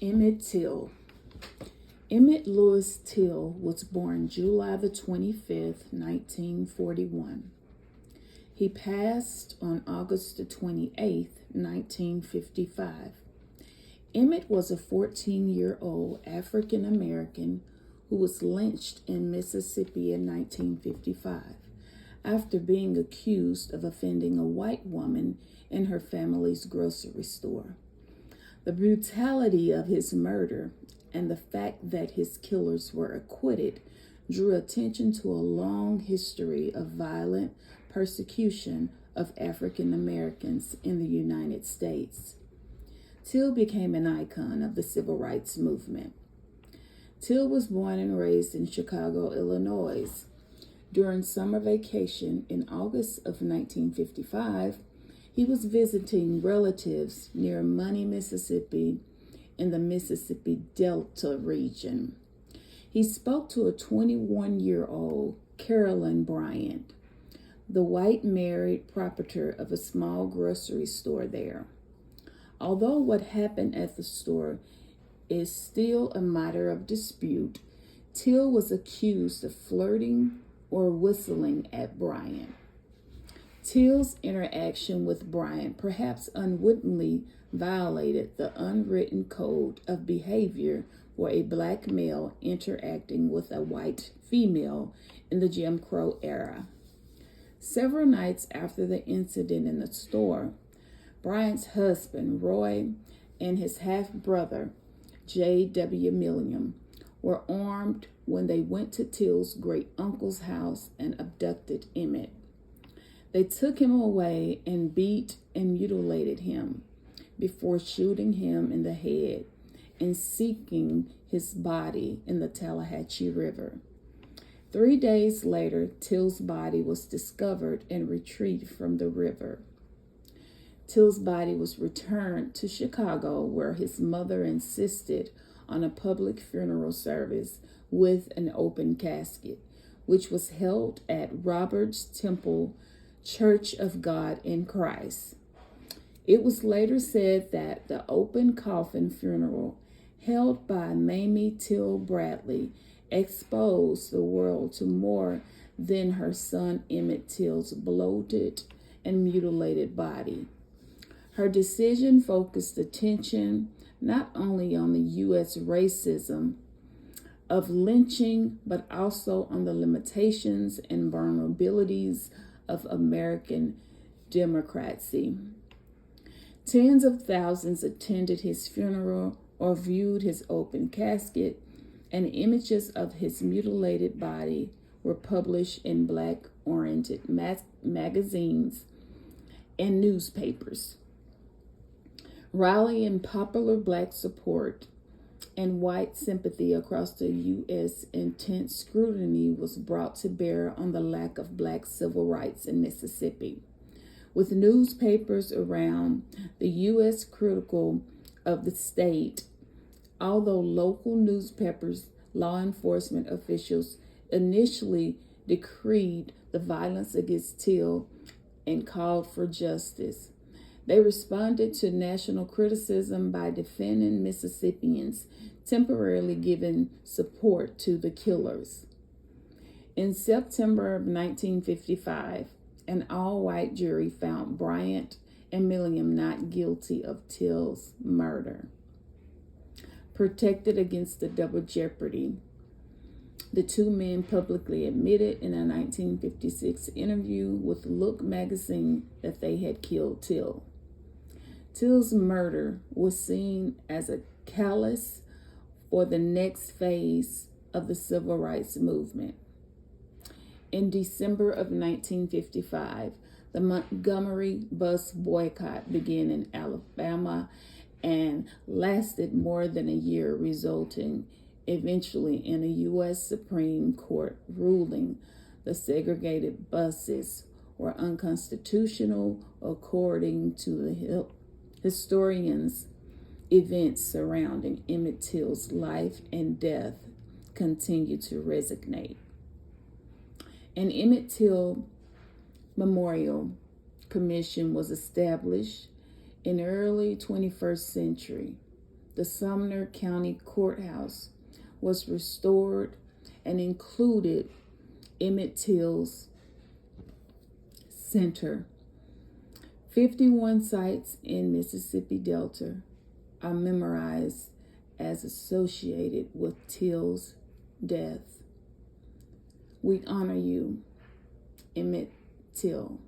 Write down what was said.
Emmett Till. Emmett Louis Till was born July the 25th, 1941. He passed on August the 28th, 1955. Emmett was a 14-year-old African American who was lynched in Mississippi in 1955 after being accused of offending a white woman in her family's grocery store. The brutality of his murder and the fact that his killers were acquitted drew attention to a long history of violent persecution of African Americans in the United States. Till became an icon of the civil rights movement. Till was born and raised in Chicago, Illinois. During summer vacation in August of 1955, he was visiting relatives near Money, Mississippi, in the Mississippi Delta region. He spoke to a 21-year-old Carolyn Bryant, the white married proprietor of a small grocery store there. Although what happened at the store is still a matter of dispute, Till was accused of flirting or whistling at Bryant. Till's interaction with Bryant perhaps unwittingly violated the unwritten code of behavior for a black male interacting with a white female in the Jim Crow era. Several nights after the incident in the store, Bryant's husband, Roy, and his half-brother, J.W. Milliam, were armed when they went to Till's great-uncle's house and abducted Emmett. They took him away and beat and mutilated him before shooting him in the head and sinking his body in the Tallahatchie River. 3 days later, Till's body was discovered and retrieved from the river. Till's body was returned to Chicago, where his mother insisted on a public funeral service with an open casket, which was held at Robert's Temple Church of God in Christ. It was later said that the open coffin funeral held by Mamie Till Bradley exposed the world to more than her son Emmett Till's bloated and mutilated body. Her decision focused attention not only on the U.S. racism of lynching, but also on the limitations and vulnerabilities of American democracy. Tens of thousands attended his funeral or viewed his open casket, and images of his mutilated body were published in black-oriented magazines and newspapers. Rallying popular black support and white sympathy across the U.S., intense scrutiny was brought to bear on the lack of black civil rights in Mississippi, with newspapers around the U.S. critical of the state. Although local newspapers, law enforcement officials initially decried the violence against Till and called for justice, they responded to national criticism by defending Mississippians, temporarily giving support to the killers. In September of 1955, an all-white jury found Bryant and Milliam not guilty of Till's murder. Protected against the double jeopardy, the two men publicly admitted in a 1956 interview with Look magazine that they had killed Till. Till's murder was seen as a catalyst for the next phase of the civil rights movement. In December of 1955, the Montgomery bus boycott began in Alabama and lasted more than a year, resulting eventually in a U.S. Supreme Court ruling the segregated buses were unconstitutional according to the historians. Events surrounding Emmett Till's life and death continue to resonate. An Emmett Till Memorial Commission was established in the early 21st century the Sumner County Courthouse was restored and included Emmett Till's center. 51 sites in Mississippi Delta are memorized as associated with Till's death. We honor you, Emmett Till.